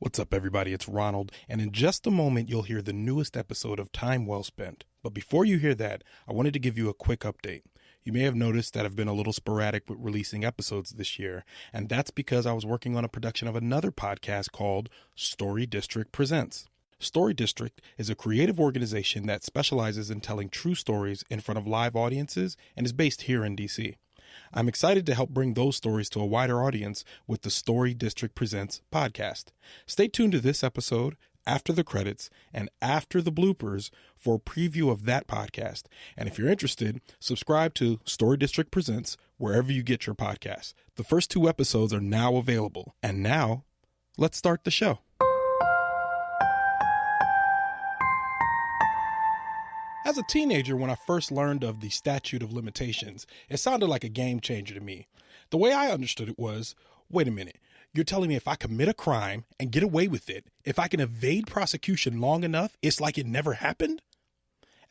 What's up, everybody? It's Ronald, and in just a moment, you'll hear the newest episode of Time Well Spent. But before you hear that, I wanted to give you a quick update. You may have noticed that I've been a little sporadic with releasing episodes this year, and that's because I was working on a production of another podcast called Story District Presents. Story District is a creative organization that specializes in telling true stories in front of live audiences and is based here in DC. I'm excited to help bring those stories to a wider audience with the Story District Presents podcast. Stay tuned to this episode, after the credits, and after the bloopers for a preview of that podcast. And if you're interested, subscribe to Story District Presents wherever you get your podcasts. The first 2 episodes are now available. And now, let's start the show. As a teenager, when I first learned of the statute of limitations, it sounded like a game changer to me. The way I understood it was, wait a minute, you're telling me if I commit a crime and get away with it, if I can evade prosecution long enough, it's like it never happened?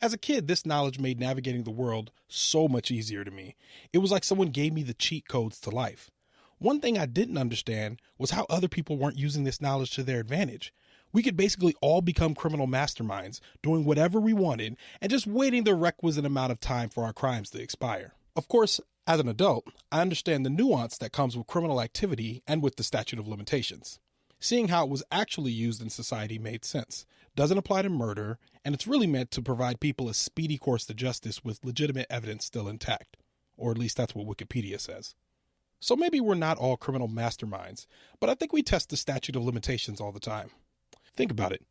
As a kid, this knowledge made navigating the world so much easier to me. It was like someone gave me the cheat codes to life. One thing I didn't understand was how other people weren't using this knowledge to their advantage. We could basically all become criminal masterminds, doing whatever we wanted, and just waiting the requisite amount of time for our crimes to expire. Of course, as an adult, I understand the nuance that comes with criminal activity and with the statute of limitations. Seeing how it was actually used in society made sense. Doesn't apply to murder, and it's really meant to provide people a speedy course to justice with legitimate evidence still intact. Or at least that's what Wikipedia says. So maybe we're not all criminal masterminds, but I think we test the statute of limitations all the time. Think about it.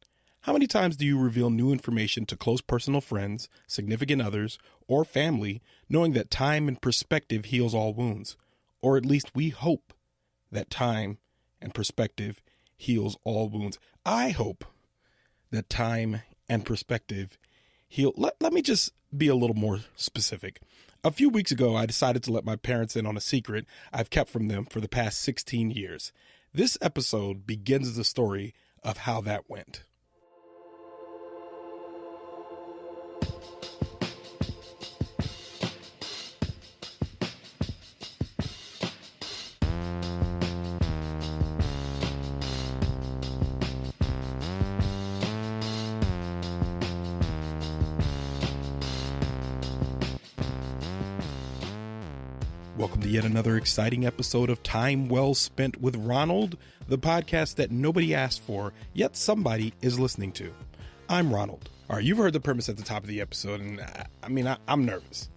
How many times do you reveal new information to close personal friends, significant others, or family, knowing that time and perspective heals all wounds? Or at least we hope that time and perspective heals all wounds. I hope that time and perspective heal. Let me just be a little more specific. A few weeks ago, I decided to let my parents in on a secret I've kept from them for the past 16 years. This episode begins the story of how that went. Welcome to yet another exciting episode of Time Well Spent with Ronald, the podcast that nobody asked for, yet somebody is listening to. I'm Ronald. All right, you've heard the premise at the top of the episode, and I'm nervous.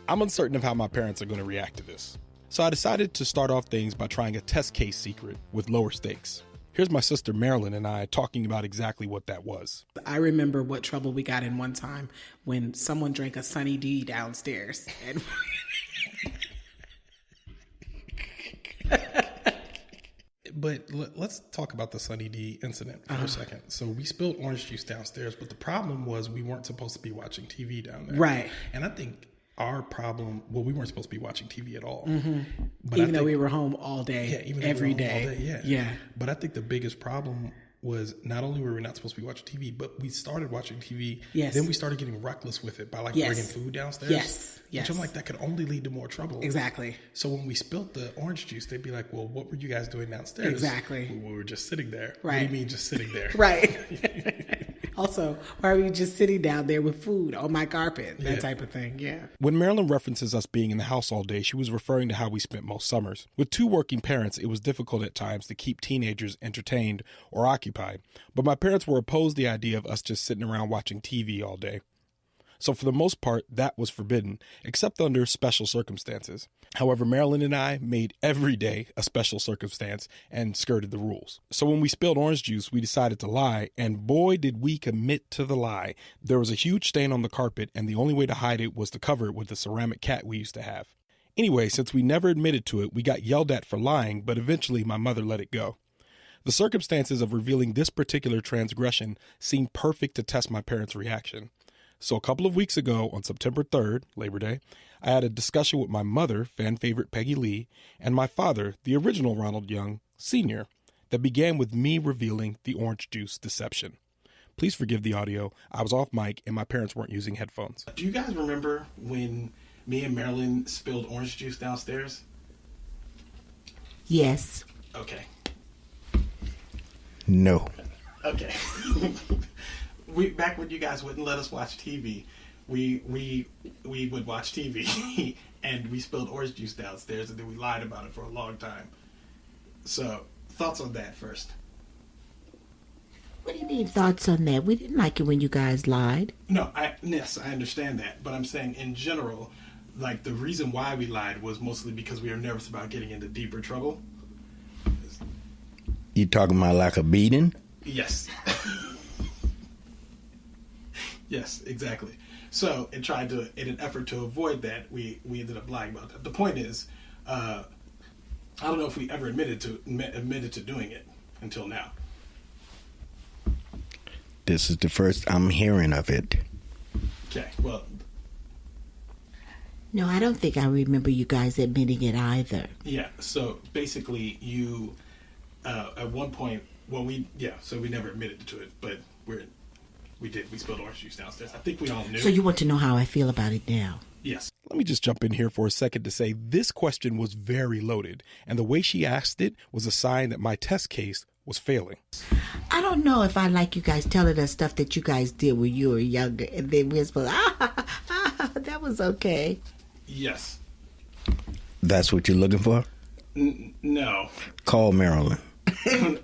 I'm uncertain of how my parents are going to react to this. So I decided to start off things by trying a test case secret with lower stakes. Here's my sister Marilyn and I talking about exactly what that was. I remember what trouble we got in one time when someone drank a Sunny D downstairs. And But let's talk about the Sunny D incident for a second. So we spilled orange juice downstairs, but the problem was we weren't supposed to be watching TV down there. Right. And I think our problem, we weren't supposed to be watching TV at all. Mm-hmm. But even though we were home all day, every day. All day, yeah. But I think the biggest problem was not only were we not supposed to be watching TV, but we started watching TV. Yes. Then we started getting reckless with it by bringing food downstairs. Yes. Which I'm like, that could only lead to more trouble. Exactly. So when we spilled the orange juice, they'd be like, well, what were you guys doing downstairs? Exactly. We were just sitting there. Right. What do you mean just sitting there? Right. Also, why are we just sitting down there with food on my carpet? That type of thing, yeah. When Marilyn references us being in the house all day, she was referring to how we spent most summers. With 2 working parents, it was difficult at times to keep teenagers entertained or occupied. But my parents were opposed to the idea of us just sitting around watching TV all day. So for the most part, that was forbidden, except under special circumstances. However, Marilyn and I made every day a special circumstance and skirted the rules. So when we spilled orange juice, we decided to lie, and boy, did we commit to the lie. There was a huge stain on the carpet, and the only way to hide it was to cover it with the ceramic cat we used to have. Anyway, since we never admitted to it, we got yelled at for lying, but eventually my mother let it go. The circumstances of revealing this particular transgression seemed perfect to test my parents' reaction. So a couple of weeks ago, on September 3rd, Labor Day, I had a discussion with my mother, fan favorite Peggy Lee, and my father, the original Ronald Young, Sr., that began with me revealing the orange juice deception. Please forgive the audio. I was off mic and my parents weren't using headphones. Do you guys remember when me and Marilyn spilled orange juice downstairs? Yes. Okay. No. Okay. Back when you guys wouldn't let us watch TV, we would watch TV and we spilled orange juice downstairs and then we lied about it for a long time. So, thoughts on that first? What do you mean thoughts on that? We didn't like it when you guys lied. No, yes, I understand that. But I'm saying in general, like the reason why we lied was mostly because we were nervous about getting into deeper trouble. You talking about like a beating? Yes. Yes, exactly. So, in an effort to avoid that, we ended up lying about that. The point is, I don't know if we ever admitted to doing it until now. This is the first I'm hearing of it. Okay, well. No, I don't think I remember you guys admitting it either. Yeah, so basically you, at one point, so we never admitted to it, but we did. We spilled orange juice downstairs. I think we all knew. So you want to know how I feel about it now? Yes. Let me just jump in here for a second to say this question was very loaded, and the way she asked it was a sign that my test case was failing. I don't know if I like you guys telling us stuff that you guys did when you were younger, and then we're supposed that was okay. Yes. That's what you're looking for? No. Call Marilyn.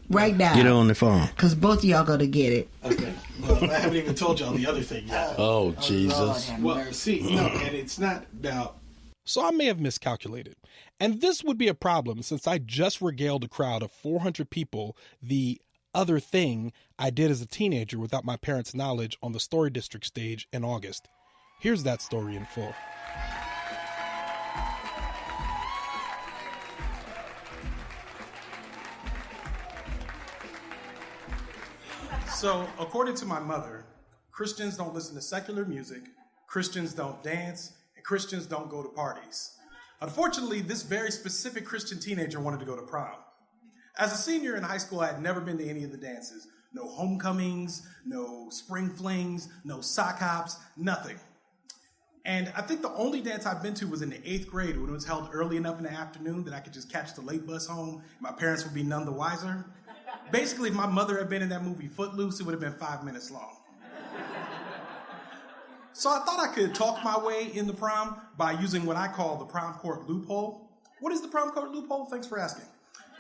Right now. Get her on the phone. Because both of y'all going to get it. Okay. Well, I haven't even told y'all the other thing yet. Oh, Jesus. Well, see, no, and it's not about... So I may have miscalculated. And this would be a problem since I just regaled a crowd of 400 people the other thing I did as a teenager without my parents' knowledge on the Story District stage in August. Here's that story in full. So, according to my mother, Christians don't listen to secular music, Christians don't dance, and Christians don't go to parties. Unfortunately, this very specific Christian teenager wanted to go to prom. As a senior in high school, I had never been to any of the dances. No homecomings, no spring flings, no sock hops, nothing. And I think the only dance I've been to was in the 8th grade when it was held early enough in the afternoon that I could just catch the late bus home and my parents would be none the wiser. Basically, if my mother had been in that movie Footloose, it would have been 5 minutes long. So I thought I could talk my way in the prom by using what I call the prom court loophole. What is the prom court loophole? Thanks for asking.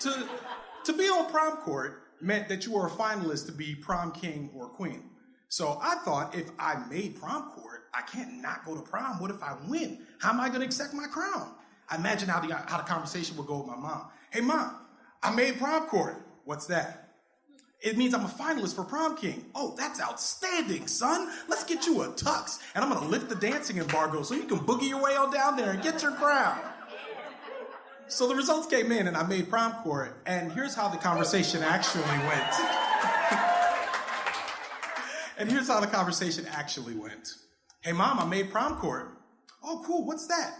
To be on prom court meant that you were a finalist to be prom king or queen. So I thought if I made prom court, I can't not go to prom. What if I win? How am I going to accept my crown? I imagine how the conversation would go with my mom. Hey, Mom, I made prom court. What's that? It means I'm a finalist for prom king. Oh, that's outstanding, son. Let's get you a tux. And I'm going to lift the dancing embargo so you can boogie your way on down there and get your crown. So the results came in and I made prom court. And here's how the conversation actually went. Hey, Mom, I made prom court. Oh, cool. What's that?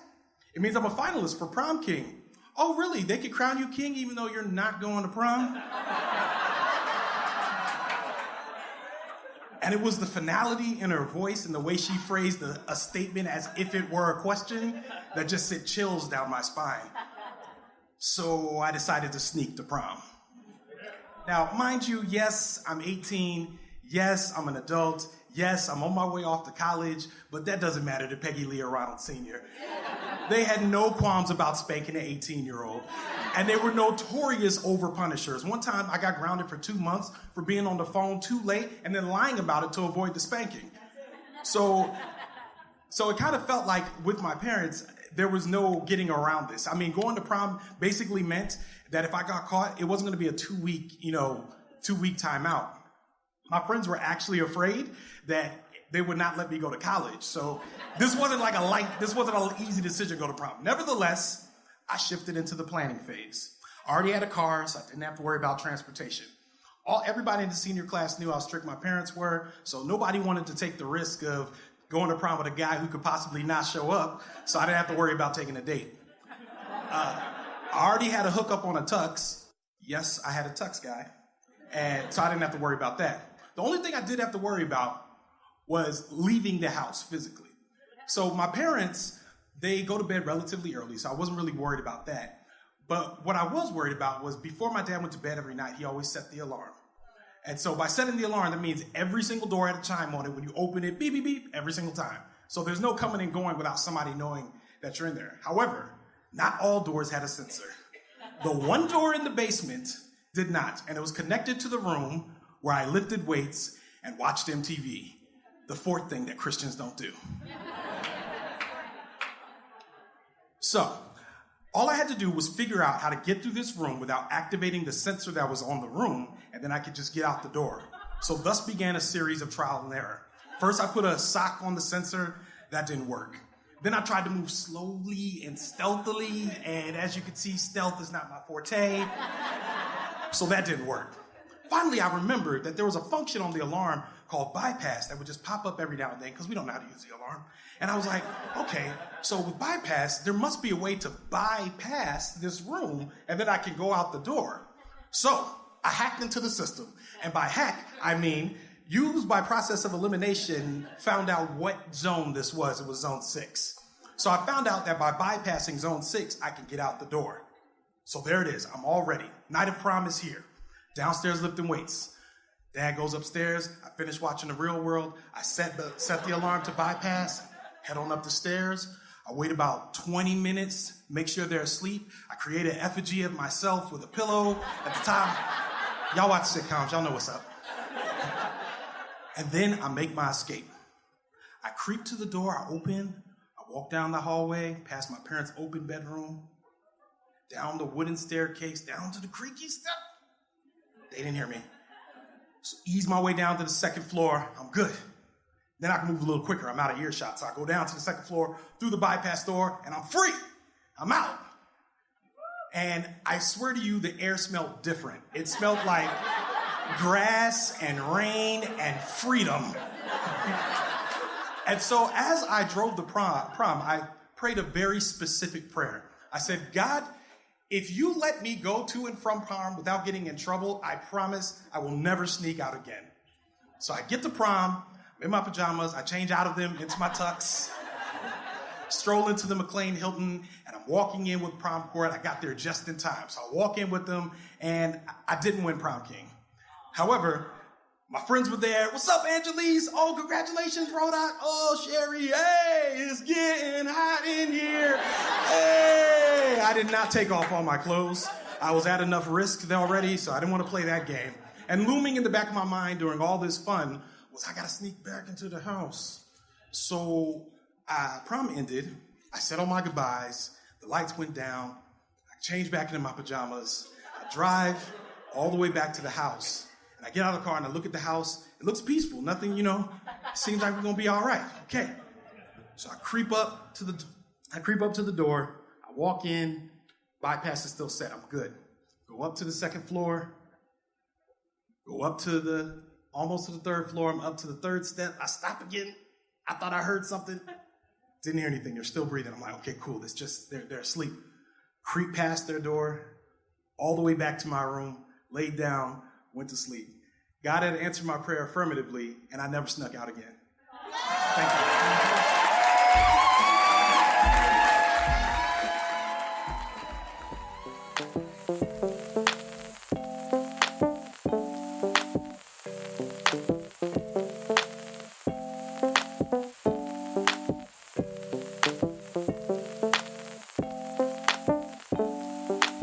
It means I'm a finalist for prom king. Oh, really? They could crown you king even though you're not going to prom? And it was the finality in her voice and the way she phrased a statement as if it were a question that just sent chills down my spine. So I decided to sneak to prom. Now, mind you, yes, I'm 18. Yes, I'm an adult. Yes, I'm on my way off to college, but that doesn't matter to Peggy Leah Ronald Sr. They had no qualms about spanking an 18-year-old, and they were notorious over-punishers. One time, I got grounded for 2 months for being on the phone too late and then lying about it to avoid the spanking. So it kind of felt like with my parents, there was no getting around this. I mean, going to prom basically meant that if I got caught, it wasn't going to be a two-week timeout. My friends were actually afraid that they would not let me go to college. So this wasn't an easy decision to go to prom. Nevertheless, I shifted into the planning phase. I already had a car, so I didn't have to worry about transportation. Everybody in the senior class knew how strict my parents were, so nobody wanted to take the risk of going to prom with a guy who could possibly not show up, so I didn't have to worry about taking a date. I already had a hookup on a tux. Yes, I had a tux guy, and so I didn't have to worry about that. The only thing I did have to worry about was leaving the house physically. So my parents, they go to bed relatively early, so I wasn't really worried about that. But what I was worried about was before my dad went to bed every night, he always set the alarm. And so by setting the alarm, that means every single door had a chime on it. When you open it, beep, beep, beep, every single time. So there's no coming and going without somebody knowing that you're in there. However, not all doors had a sensor. The one door in the basement did not, and it was connected to the room where I lifted weights and watched MTV, the fourth thing that Christians don't do. So, all I had to do was figure out how to get through this room without activating the sensor that was on the room, and then I could just get out the door. So thus began a series of trial and error. First, I put a sock on the sensor. That didn't work. Then I tried to move slowly and stealthily, and as you can see, stealth is not my forte. So that didn't work. Finally, I remembered that there was a function on the alarm called bypass that would just pop up every now and then because we don't know how to use the alarm. And I was like, okay, so with bypass, there must be a way to bypass this room and then I can go out the door. So I hacked into the system. And by hack, I mean used by process of elimination, found out what zone this was. It was zone 6. So I found out that by bypassing zone 6, I can get out the door. So there it is. I'm all ready. Night of prom is here. Downstairs lifting weights. Dad goes upstairs. I finish watching The Real World. I set the alarm to bypass. Head on up the stairs. I wait about 20 minutes, make sure they're asleep. I create an effigy of myself with a pillow at the top. Y'all watch sitcoms. Y'all know what's up. And then I make my escape. I creep to the door. I open. I walk down the hallway, past my parents' open bedroom, down the wooden staircase, down to the creaky step. They didn't hear me. So ease my way down to the second floor. I'm good. Then I can move a little quicker. I'm out of earshot. So I go down to the second floor, through the bypass door, and I'm free. I'm out. And I swear to you, the air smelled different. It smelled like grass and rain and freedom. And so as I drove the prom, I prayed a very specific prayer. I said, God, if you let me go to and from prom without getting in trouble, I promise I will never sneak out again. So I get to prom, I'm in my pajamas, I change out of them into my tux, stroll into the McLean Hilton, and I'm walking in with prom court. I got there just in time. So I walk in with them, and I didn't win prom king. However, my friends were there. What's up, Angelise? Oh, congratulations, Rodoc. Oh, Sherry. Hey, it's getting hot in here. Hey, I did not take off all my clothes. I was at enough risk already, so I didn't want to play that game. And looming in the back of my mind during all this fun was I got to sneak back into the house. So prom ended. I said all my goodbyes. The lights went down. I changed back into my pajamas. I drive all the way back to the house. And I get out of the car and I look at the house. It looks peaceful. Nothing, seems like we're going to be all right. Okay. So I creep up to the door. I walk in. Bypass is still set. I'm good. Go up to the second floor. Go up to almost to the third floor. I'm up to the third step. I stop again. I thought I heard something. Didn't hear anything. They're still breathing. I'm like, okay, cool. It's just, they're asleep. Creep past their door, all the way back to my room, laid down, went to sleep. God had answered my prayer affirmatively, and I never snuck out again. Thank you.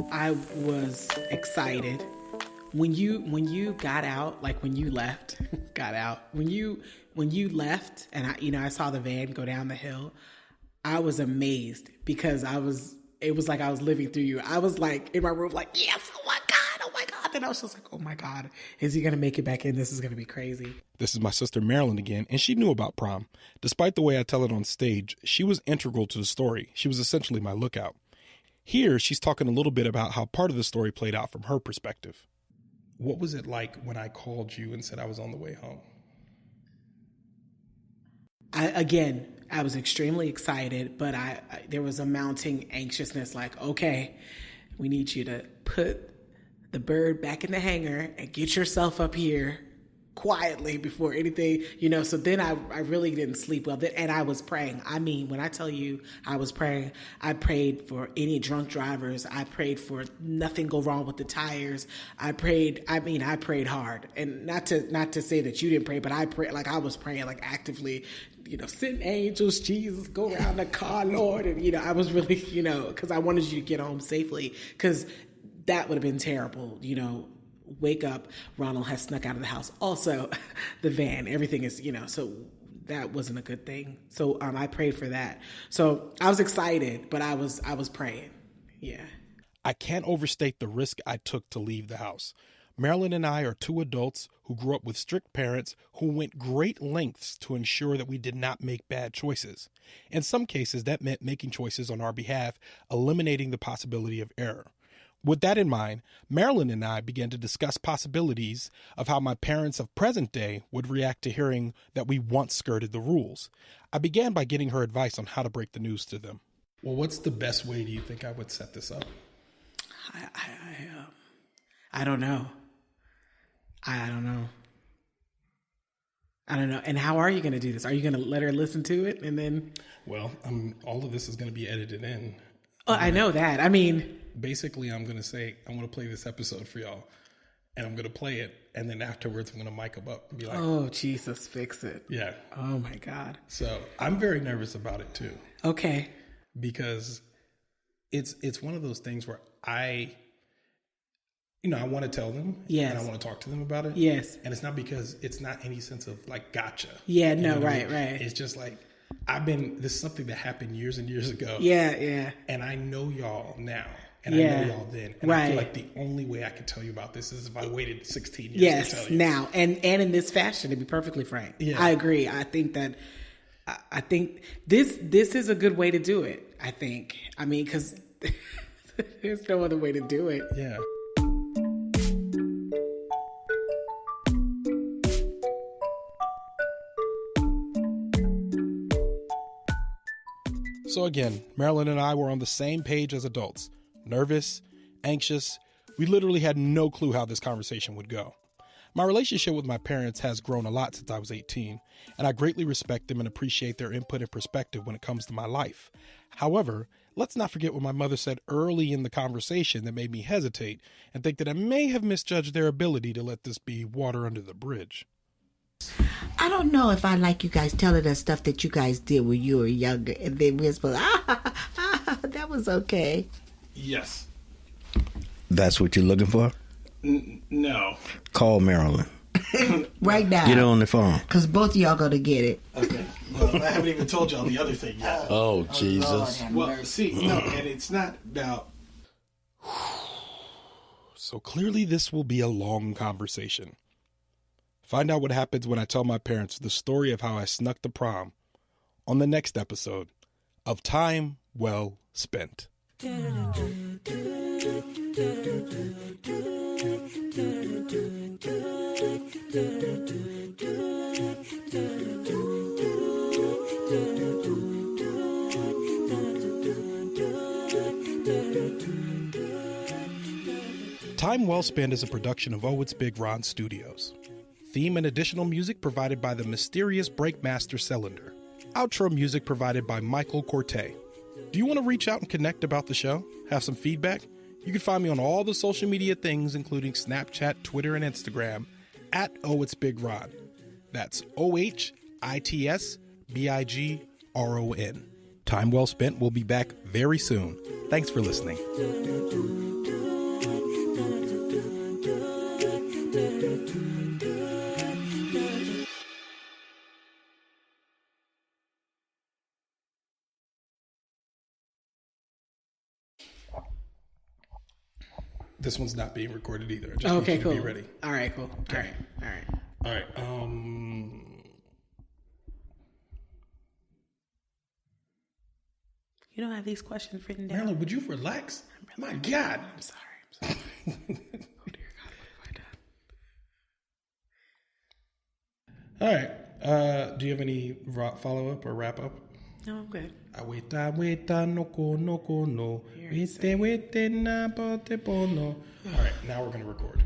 I was excited when you got out, like when you left, when you left, and I saw the van go down the hill. I was amazed because it was like I was living through you. I was like in my room, like, yes, oh my God. And I was just like, oh my God, is he gonna make it back in? This is gonna be crazy. This is my sister Marilyn again, and she knew about prom. Despite the way I tell it on stage, she was integral to the story. She was essentially my lookout. Here, she's talking a little bit about how part of the story played out from her perspective. What was it like when I called you and said I was on the way home? I was extremely excited, but there was a mounting anxiousness, like, okay, we need you to put the bird back in the hangar and get yourself up here quietly before anything, so then I really didn't sleep well. And I was praying. I mean, when I tell you I was praying, I prayed for any drunk drivers. I prayed for nothing go wrong with the tires. I prayed hard. And not to say that you didn't pray, but I prayed, like I was praying like actively, send angels, Jesus, go around the car, Lord. And, I was really, because I wanted you to get home safely, because that would have been terrible, wake up, Ronald has snuck out of the house. Also, the van, everything is, so that wasn't a good thing. So I prayed for that. So I was excited, but I was praying. Yeah. I can't overstate the risk I took to leave the house. Marilyn and I are two adults who grew up with strict parents who went great lengths to ensure that we did not make bad choices. In some cases, that meant making choices on our behalf, eliminating the possibility of error. With that in mind, Marilyn and I began to discuss possibilities of how my parents of present day would react to hearing that we once skirted the rules. I began by getting her advice on how to break the news to them. Well, what's the best way do you think I would set this up? I don't know. I don't know. And how are you going to do this? Are you going to let her listen to it and then? Well, all of this is going to be edited in. Oh, I know that. I mean, basically, I'm going to say, I'm going to play this episode for y'all, and I'm going to play it, and then afterwards, I'm going to mic them up and be like, oh, Jesus, fix it. Yeah. Oh, my God. So I'm very nervous about it, too. Okay. Because it's one of those things where I want to tell them. Yes. And I want to talk to them about it. Yes. And it's not because it's not any sense of like gotcha. Yeah, no, right. It's just like this is something that happened years and years ago. Yeah. And I know y'all now. And I know y'all then. And I feel like the only way I could tell you about this is if I waited 16 years to tell you. Now. And in this fashion, to be perfectly frank. Yeah. I agree. I think this is a good way to do it, I think. I mean, because there's no other way to do it. Yeah. So again, Marilyn and I were on the same page as adults. Nervous, anxious. We literally had no clue how this conversation would go. My relationship with my parents has grown a lot since I was 18, and I greatly respect them and appreciate their input and perspective when it comes to my life. However, let's not forget what my mother said early in the conversation that made me hesitate and think that I may have misjudged their ability to let this be water under the bridge. I don't know if I like you guys telling us stuff that you guys did when you were younger, and then we're supposed that was okay. Yes. That's what you're looking for? No. Call Marilyn. Right now. Get her on the phone. Because both of y'all going to get it. Okay. Well, I haven't even told y'all the other thing yet. Oh, Jesus. Well, see, no, and it's not about... So clearly this will be a long conversation. Find out what happens when I tell my parents the story of how I snuck the prom on the next episode of Time Well Spent. Time Well Spent is a production of OhitsBigRon Studios. Theme and additional music provided by the mysterious Breakmaster Cylinder. Outro music provided by Michael Corte. Do you want to reach out and connect about the show? Have some feedback? You can find me on all the social media things, including Snapchat, Twitter, and Instagram, at OhitsBigRon. That's OhitsBigRon. Time Well Spent will be back very soon. Thanks for listening. This one's not being recorded either. Just Okay, cool. Be ready. All right, cool. Okay. All right. You don't have these questions written down. Marilyn, would you relax? My God. I'm sorry. Oh, dear God, what have I done? All right. Do you have any follow-up or wrap-up? No, I'm good. Aweta, no ko no. Wete, na bote bono. All right, now we're going to record.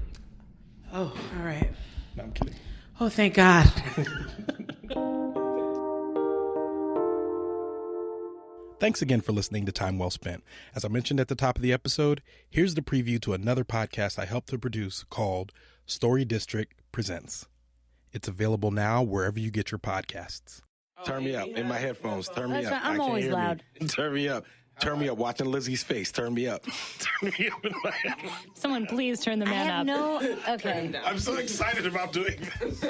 Oh, all right. No, I'm kidding. Oh, thank God. Thanks again for listening to Time Well Spent. As I mentioned at the top of the episode, here's the preview to another podcast I helped to produce called Story District Presents. It's available now wherever you get your podcasts. Turn me up in my headphones. Turn me up. I'm always loud. Turn me up. Turn me up. Watching Lizzie's face. Turn me up. Turn me up in my headphones. Someone please turn the man up. Okay. I'm so excited about doing this.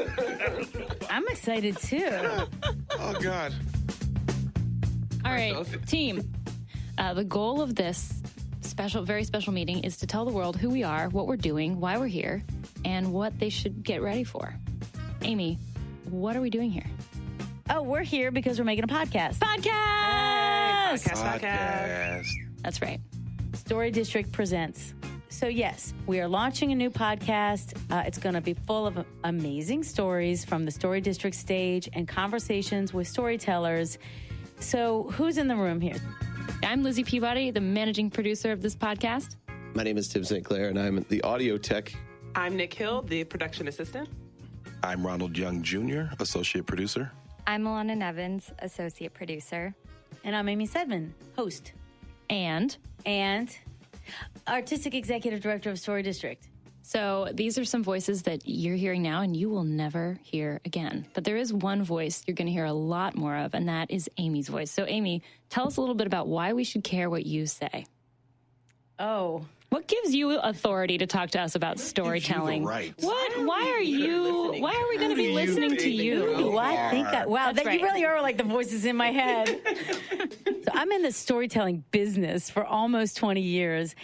I'm excited too. Oh, God. All right, team. The goal of this very special meeting is to tell the world who we are, what we're doing, why we're here, and what they should get ready for. Amy, what are we doing here? Oh, we're here because we're making a podcast. Podcast! That's right. Story District presents. So yes, we are launching a new podcast. It's going to be full of amazing stories from the Story District stage and conversations with storytellers. So who's in the room here? I'm Lizzie Peabody, the managing producer of this podcast. My name is Tim St. Clair, and I'm the audio tech. I'm Nick Hill, the production assistant. I'm Ronald Young Jr., associate producer. I'm Alana Nevins, associate producer. And I'm Amy Sedman, host. And artistic executive director of Story District. So these are some voices that you're hearing now and you will never hear again. But there is one voice you're going to hear a lot more of, and that is Amy's voice. So Amy, tell us a little bit about why we should care what you say. Oh. What gives you authority to talk to us about storytelling? Right. What? Why are we going to be listening to you? I think wow, that right. You really are like the voices in my head. So I'm in the storytelling business for almost 20 years.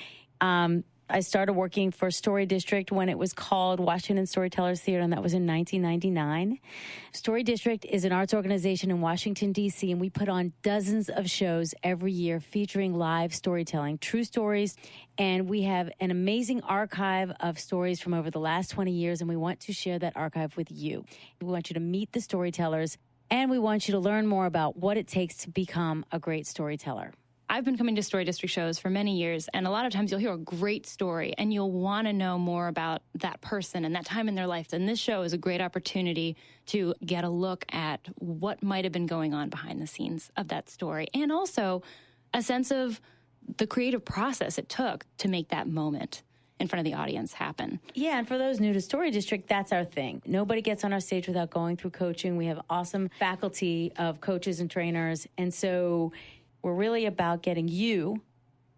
I started working for Story District when it was called Washington Storytellers Theater, and that was in 1999. Story District is an arts organization in Washington, D.C., and we put on dozens of shows every year featuring live storytelling, true stories, and we have an amazing archive of stories from over the last 20 years, and we want to share that archive with you. We want you to meet the storytellers, and we want you to learn more about what it takes to become a great storyteller. I've been coming to Story District shows for many years, and a lot of times you'll hear a great story, and you'll want to know more about that person and that time in their life. And this show is a great opportunity to get a look at what might have been going on behind the scenes of that story, and also a sense of the creative process it took to make that moment in front of the audience happen. Yeah, and for those new to Story District, that's our thing. Nobody gets on our stage without going through coaching. We have awesome faculty of coaches and trainers, and so we're really about getting you,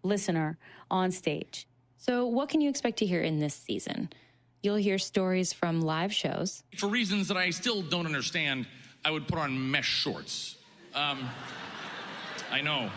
listener, on stage. So what can you expect to hear in this season? You'll hear stories from live shows. For reasons that I still don't understand, I would put on mesh shorts. I know.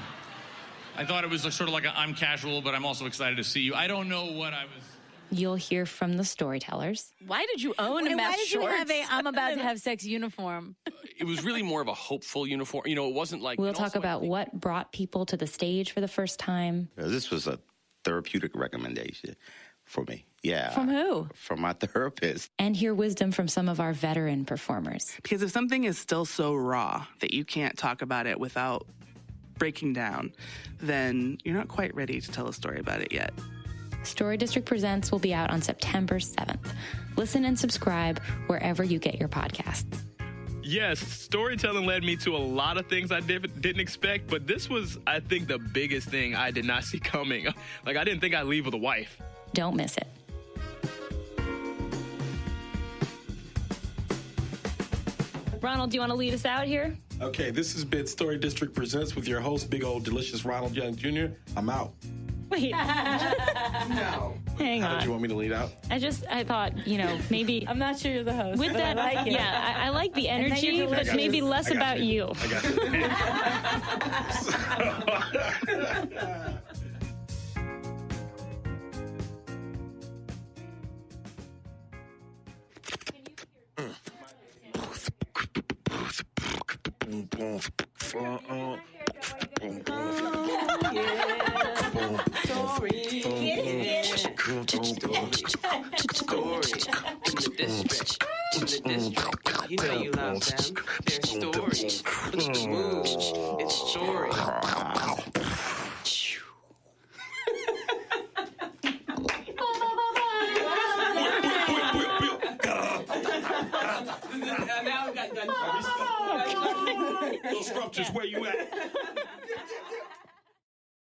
I thought it was sort of like I'm casual, but I'm also excited to see you. I don't know what I was... You'll hear from the storytellers. Why did you own a mesh shorts? Why did you have I'm about to have sex uniform? It was really more of a hopeful uniform. You know, it wasn't like... We'll talk about what brought people to the stage for the first time. This was a therapeutic recommendation for me. Yeah. From who? From my therapist. And hear wisdom from some of our veteran performers. Because if something is still so raw that you can't talk about it without breaking down, then you're not quite ready to tell a story about it yet. Story District Presents will be out on September 7th. Listen and subscribe wherever you get your podcasts. Yes, storytelling led me to a lot of things I didn't expect, but this was, I think, the biggest thing I did not see coming. Like, I didn't think I'd leave with a wife. Don't miss it. Ronald, do you want to lead us out here? Okay, this has been Story District Presents with your host, big old delicious Ronald Young Jr. I'm out. Wait. No. Hang on. How did you want me to lead out? I thought, maybe. I'm not sure you're the host. With that, I like it. yeah, I like the energy, but maybe less about you. I got You know you love them. They're stories. Move. It's story. Little Scrumptious, where you at?